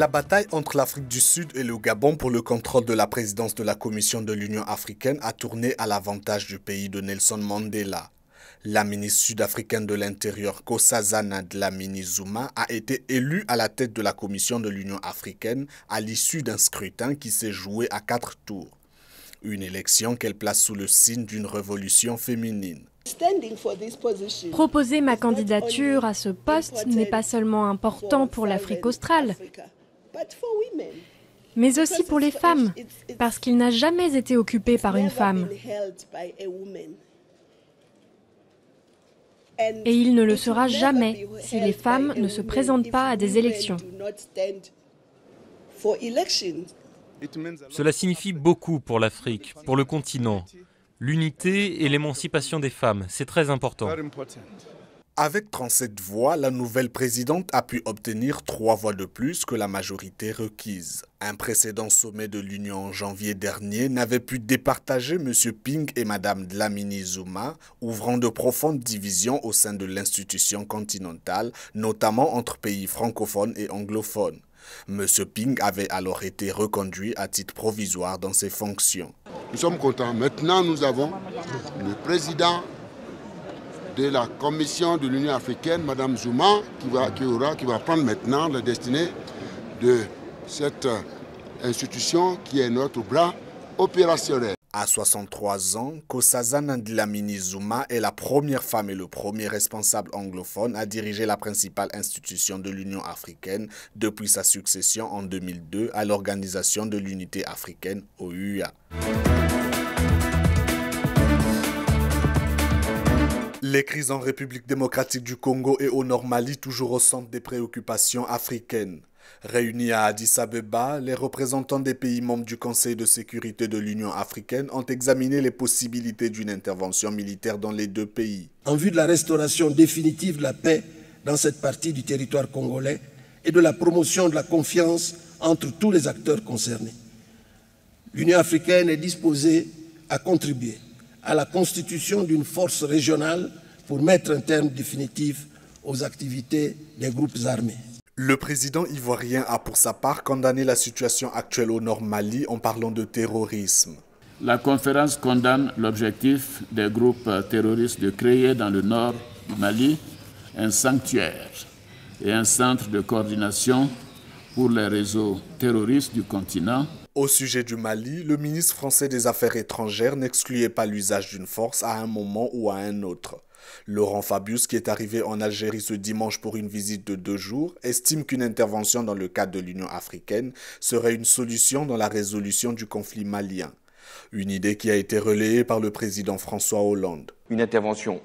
La bataille entre l'Afrique du Sud et le Gabon pour le contrôle de la présidence de la Commission de l'Union africaine a tourné à l'avantage du pays de Nelson Mandela. La ministre sud-africaine de l'Intérieur, Nkosazana Dlamini-Zuma, a été élue à la tête de la Commission de l'Union africaine à l'issue d'un scrutin qui s'est joué à 4 tours. Une élection qu'elle place sous le signe d'une révolution féminine. Proposer ma candidature à ce poste n'est pas seulement important pour l'Afrique australe, mais aussi pour les femmes, parce qu'il n'a jamais été occupé par une femme. Et il ne le sera jamais si les femmes ne se présentent pas à des élections. Cela signifie beaucoup pour l'Afrique, pour le continent. L'unité et l'émancipation des femmes, c'est très important. Avec 37 voix, la nouvelle présidente a pu obtenir 3 voix de plus que la majorité requise. Un précédent sommet de l'Union en janvier dernier n'avait pu départager M. Ping et Mme Dlamini-Zuma, ouvrant de profondes divisions au sein de l'institution continentale, notamment entre pays francophones et anglophones. M. Ping avait alors été reconduit à titre provisoire dans ses fonctions. Nous sommes contents. Maintenant, nous avons le président de la Commission de l'Union africaine, Mme Zuma, qui va prendre maintenant la destinée de cette institution qui est notre bras opérationnel. À 63 ans, Nkosazana Dlamini-Zuma est la première femme et le premier responsable anglophone à diriger la principale institution de l'Union africaine depuis sa succession en 2002 à l'Organisation de l'Unité africaine, OUA. Les crises en République démocratique du Congo et au Nord Mali toujours au centre des préoccupations africaines. Réunis à Addis Abeba, les représentants des pays membres du Conseil de sécurité de l'Union africaine ont examiné les possibilités d'une intervention militaire dans les deux pays. En vue de la restauration définitive de la paix dans cette partie du territoire congolais et de la promotion de la confiance entre tous les acteurs concernés, l'Union africaine est disposée à contribuer à la constitution d'une force régionale pour mettre un terme définitif aux activités des groupes armés. Le président ivoirien a pour sa part condamné la situation actuelle au Nord Mali en parlant de terrorisme. La conférence condamne l'objectif des groupes terroristes de créer dans le nord du Mali un sanctuaire et un centre de coordination pour les réseaux terroristes du continent. Au sujet du Mali, le ministre français des Affaires étrangères n'excluait pas l'usage d'une force à un moment ou à un autre. Laurent Fabius, qui est arrivé en Algérie ce dimanche pour une visite de 2 jours, estime qu'une intervention dans le cadre de l'Union africaine serait une solution dans la résolution du conflit malien. Une idée qui a été relayée par le président François Hollande. Une intervention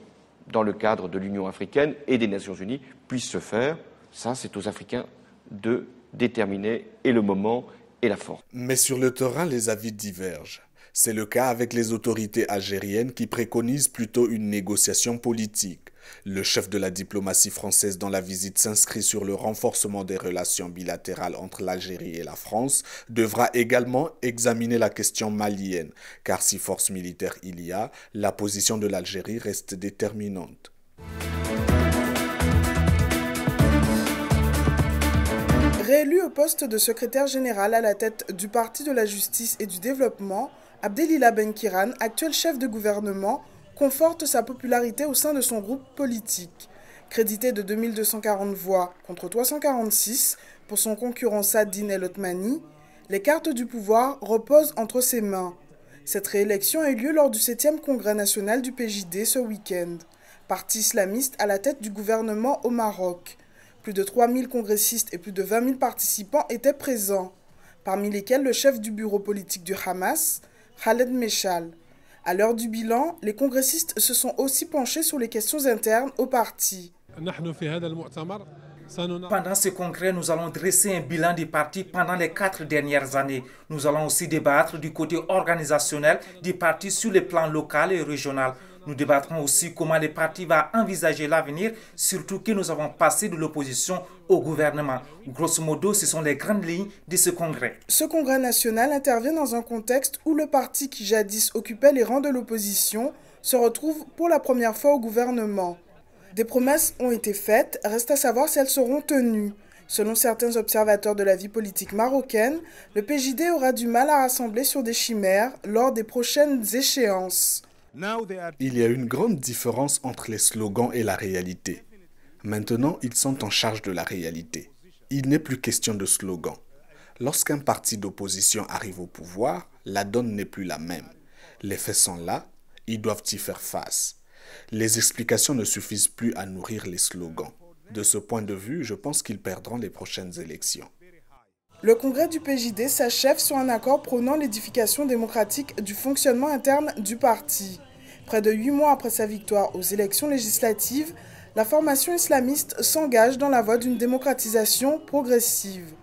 dans le cadre de l'Union africaine et des Nations unies puisse se faire, ça c'est aux Africains de déterminer et le moment et la force. Mais sur le terrain, les avis divergent. C'est le cas avec les autorités algériennes qui préconisent plutôt une négociation politique. Le chef de la diplomatie française dans la visite s'inscrit sur le renforcement des relations bilatérales entre l'Algérie et la France, devra également examiner la question malienne, car si force militaire il y a, la position de l'Algérie reste déterminante. Réélu au poste de secrétaire général à la tête du Parti de la Justice et du Développement, Abdelila Benkiran, actuel chef de gouvernement, conforte sa popularité au sein de son groupe politique. Crédité de 2240 voix contre 346 pour son concurrent Saadine El Othmani, les cartes du pouvoir reposent entre ses mains. Cette réélection a eu lieu lors du 7e congrès national du PJD ce week-end, parti islamiste à la tête du gouvernement au Maroc. Plus de 3000 congressistes et plus de 20 000 participants étaient présents, parmi lesquels le chef du bureau politique du Hamas, Khaled Meshal. À l'heure du bilan, les congressistes se sont aussi penchés sur les questions internes au parti. Pendant ce congrès, nous allons dresser un bilan du parti pendant les 4 dernières années. Nous allons aussi débattre du côté organisationnel du parti sur les plans local et régional. Nous débattrons aussi comment le parti va envisager l'avenir, surtout que nous avons passé de l'opposition au gouvernement. Grosso modo, ce sont les grandes lignes de ce congrès. Ce congrès national intervient dans un contexte où le parti qui jadis occupait les rangs de l'opposition se retrouve pour la première fois au gouvernement. Des promesses ont été faites, reste à savoir si elles seront tenues. Selon certains observateurs de la vie politique marocaine, le PJD aura du mal à rassembler sur des chimères lors des prochaines échéances. Il y a une grande différence entre les slogans et la réalité. Maintenant, ils sont en charge de la réalité. Il n'est plus question de slogan. Lorsqu'un parti d'opposition arrive au pouvoir, la donne n'est plus la même. Les faits sont là, ils doivent y faire face. Les explications ne suffisent plus à nourrir les slogans. De ce point de vue, je pense qu'ils perdront les prochaines élections. Le congrès du PJD s'achève sur un accord prônant l'édification démocratique du fonctionnement interne du parti. Près de 8 mois après sa victoire aux élections législatives, la formation islamiste s'engage dans la voie d'une démocratisation progressive.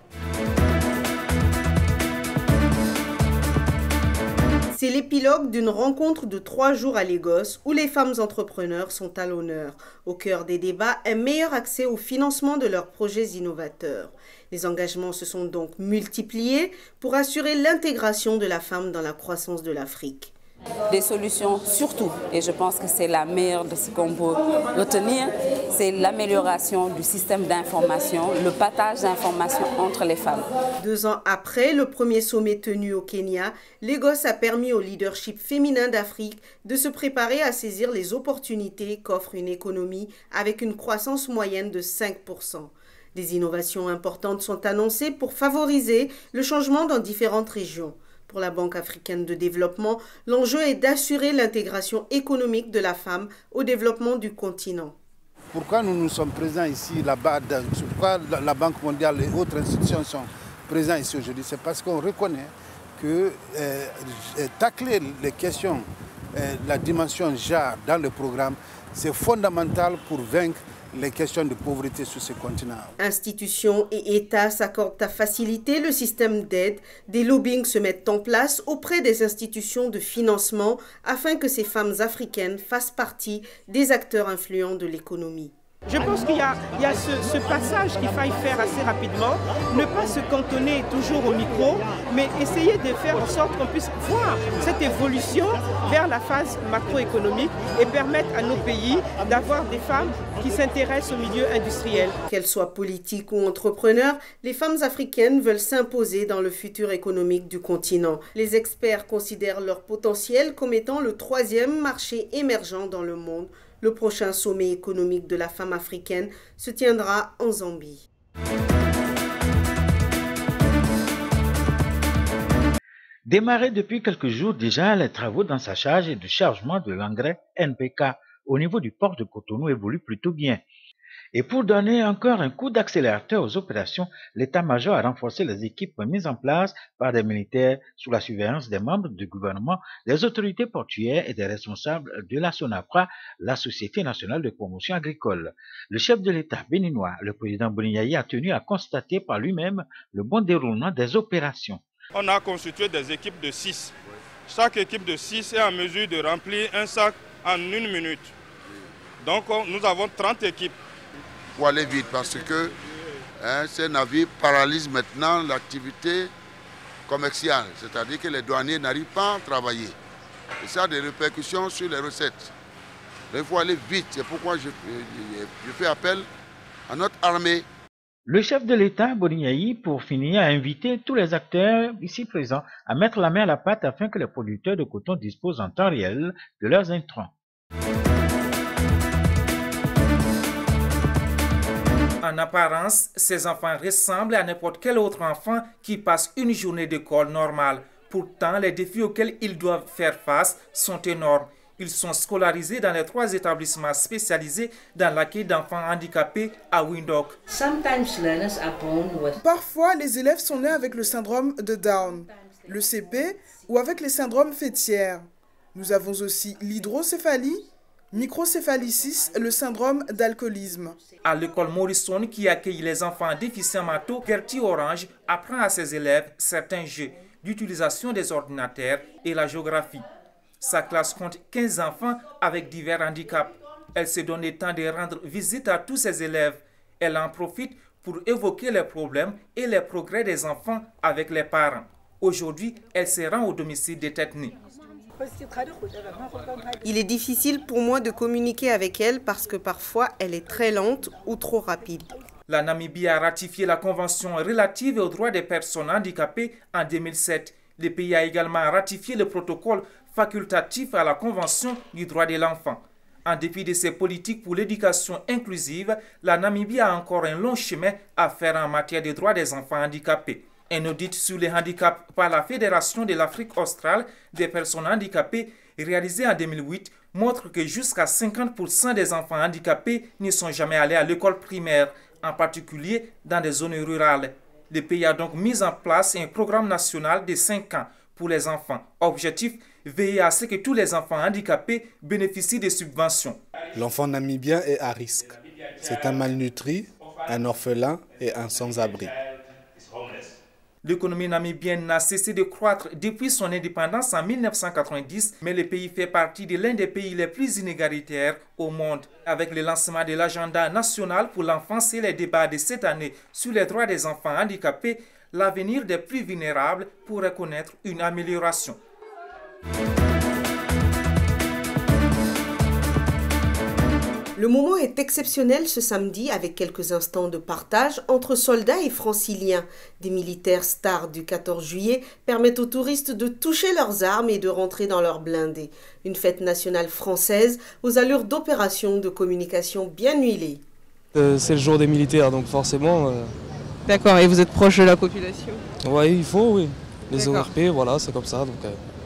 C'est l'épilogue d'une rencontre de 3 jours à Lagos où les femmes entrepreneurs sont à l'honneur. Au cœur des débats, un meilleur accès au financement de leurs projets innovateurs. Les engagements se sont donc multipliés pour assurer l'intégration de la femme dans la croissance de l'Afrique. Des solutions surtout, et je pense que c'est la meilleure de ce qu'on peut retenir, c'est l'amélioration du système d'information, le partage d'informations entre les femmes. 2 ans après le premier sommet tenu au Kenya, Lagos a permis au leadership féminin d'Afrique de se préparer à saisir les opportunités qu'offre une économie avec une croissance moyenne de 5%. Des innovations importantes sont annoncées pour favoriser le changement dans différentes régions. Pour la Banque africaine de développement, l'enjeu est d'assurer l'intégration économique de la femme au développement du continent. Pourquoi nous sommes présents ici, là-bas, pourquoi la Banque mondiale et autres institutions sont présentes ici aujourd'hui? C'est parce qu'on reconnaît que tacler les questions, la dimension genre dans le programme, c'est fondamental pour vaincre les questions de pauvreté sur ce continent. Institutions et États s'accordent à faciliter le système d'aide. Des lobbyings se mettent en place auprès des institutions de financement afin que ces femmes africaines fassent partie des acteurs influents de l'économie. Je pense qu'il y a ce passage qu'il faille faire assez rapidement, ne pas se cantonner toujours au micro, mais essayer de faire en sorte qu'on puisse voir cette évolution vers la phase macroéconomique et permettre à nos pays d'avoir des femmes qui s'intéressent au milieu industriel. Qu'elles soient politiques ou entrepreneurs, les femmes africaines veulent s'imposer dans le futur économique du continent. Les experts considèrent leur potentiel comme étant le 3e marché émergent dans le monde. Le prochain sommet économique de la femme africaine se tiendra en Zambie. Démarré depuis quelques jours déjà, les travaux d'ensachage et de chargement de l'engrais NPK au niveau du port de Cotonou évoluent plutôt bien. Et pour donner encore un coup d'accélérateur aux opérations, l'état-major a renforcé les équipes mises en place par des militaires sous la surveillance des membres du gouvernement, des autorités portuaires et des responsables de la SONAPRA, la Société nationale de promotion agricole. Le chef de l'État béninois, le président Boniayi, a tenu à constater par lui-même le bon déroulement des opérations. On a constitué des équipes de 6. Chaque équipe de 6 est en mesure de remplir un sac en 1 minute. Donc nous avons 30 équipes. Pour aller vite, parce que ces navires paralysent maintenant l'activité commerciale, c'est-à-dire que les douaniers n'arrivent pas à travailler. Et ça a des répercussions sur les recettes. Il faut aller vite, c'est pourquoi je fais appel à notre armée. Le chef de l'État, Boniayi, pour finir, a invité tous les acteurs ici présents à mettre la main à la pâte afin que les producteurs de coton disposent en temps réel de leurs intrants. En apparence, ces enfants ressemblent à n'importe quel autre enfant qui passe une journée d'école normale. Pourtant, les défis auxquels ils doivent faire face sont énormes. Ils sont scolarisés dans les 3 établissements spécialisés dans l'accueil d'enfants handicapés à Windhoek. Parfois, les élèves sont nés avec le syndrome de Down, le CP ou avec les syndromes fêtières. Nous avons aussi l'hydrocéphalie, microcéphalicis, le syndrome d'alcoolisme. À l'école Morrison qui accueille les enfants déficients mentaux, Gertie Orange apprend à ses élèves certains jeux d'utilisation des ordinateurs et la géographie. Sa classe compte 15 enfants avec divers handicaps. Elle se donne le temps de rendre visite à tous ses élèves. Elle en profite pour évoquer les problèmes et les progrès des enfants avec les parents. Aujourd'hui, elle se rend au domicile des Tetni. Il est difficile pour moi de communiquer avec elle parce que parfois elle est très lente ou trop rapide. La Namibie a ratifié la Convention relative aux droits des personnes handicapées en 2007. Le pays a également ratifié le protocole facultatif à la Convention du droit de l'enfant. En dépit de ses politiques pour l'éducation inclusive, la Namibie a encore un long chemin à faire en matière de droits des enfants handicapés. Un audit sur les handicaps par la Fédération de l'Afrique australe des personnes handicapées réalisé en 2008 montre que jusqu'à 50% des enfants handicapés ne sont jamais allés à l'école primaire, en particulier dans des zones rurales. Le pays a donc mis en place un programme national de 5 ans pour les enfants. Objectif, veiller à ce que tous les enfants handicapés bénéficient des subventions. L'enfant namibien est à risque. C'est un malnutri, un orphelin et un sans-abri. L'économie namibienne n'a cessé de croître depuis son indépendance en 1990, mais le pays fait partie de l'un des pays les plus inégalitaires au monde. Avec le lancement de l'agenda national pour l'enfance et les débats de cette année sur les droits des enfants handicapés, l'avenir des plus vulnérables pourrait connaître une amélioration. Le moment est exceptionnel ce samedi avec quelques instants de partage entre soldats et franciliens. Des militaires stars du 14 juillet permettent aux touristes de toucher leurs armes et de rentrer dans leurs blindés. Une fête nationale française aux allures d'opérations de communication bien huilées. C'est le jour des militaires, donc forcément... D'accord, et vous êtes proche de la population? Oui, il faut, oui. Les ORP, voilà, c'est comme ça. Donc,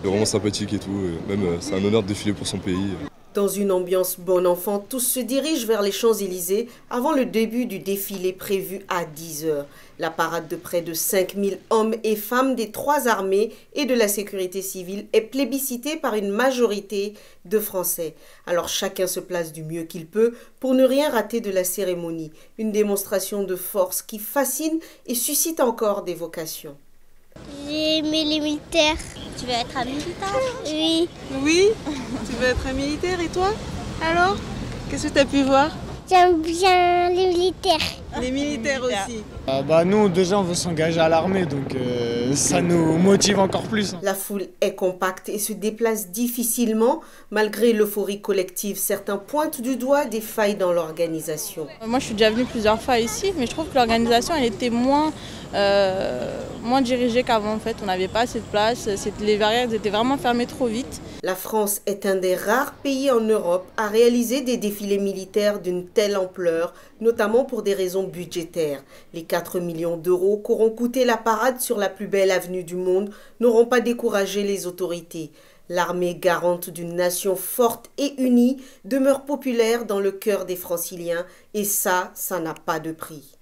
C'est vraiment sympathique et tout, même c'est un honneur de défiler pour son pays. Dans une ambiance bon enfant, tous se dirigent vers les Champs-Élysées avant le début du défilé prévu à 10h. La parade de près de 5000 hommes et femmes des 3 armées et de la sécurité civile est plébiscitée par une majorité de Français. Alors chacun se place du mieux qu'il peut pour ne rien rater de la cérémonie. Une démonstration de force qui fascine et suscite encore des vocations. J'ai aimé les militaires. Tu veux être un militaire? Oui. Oui? Tu veux être un militaire et toi? Alors? Qu'est-ce que tu as pu voir? J'aime bien les militaires. Les militaires aussi. Nous, déjà, on veut s'engager à l'armée, donc ça nous motive encore plus. La foule est compacte et se déplace difficilement. Malgré l'euphorie collective, certains pointent du doigt des failles dans l'organisation. Moi, je suis déjà venue plusieurs fois ici, mais je trouve que l'organisation, elle était moins dirigée qu'avant. En fait, on n'avait pas assez de place, les barrières étaient vraiment fermées trop vite. La France est un des rares pays en Europe à réaliser des défilés militaires d'une telle ampleur, notamment pour des raisons budgétaires. Les 4 millions d'euros qu'auront coûté la parade sur la plus belle avenue du monde n'auront pas découragé les autorités. L'armée, garante d'une nation forte et unie, demeure populaire dans le cœur des Franciliens et ça n'a pas de prix.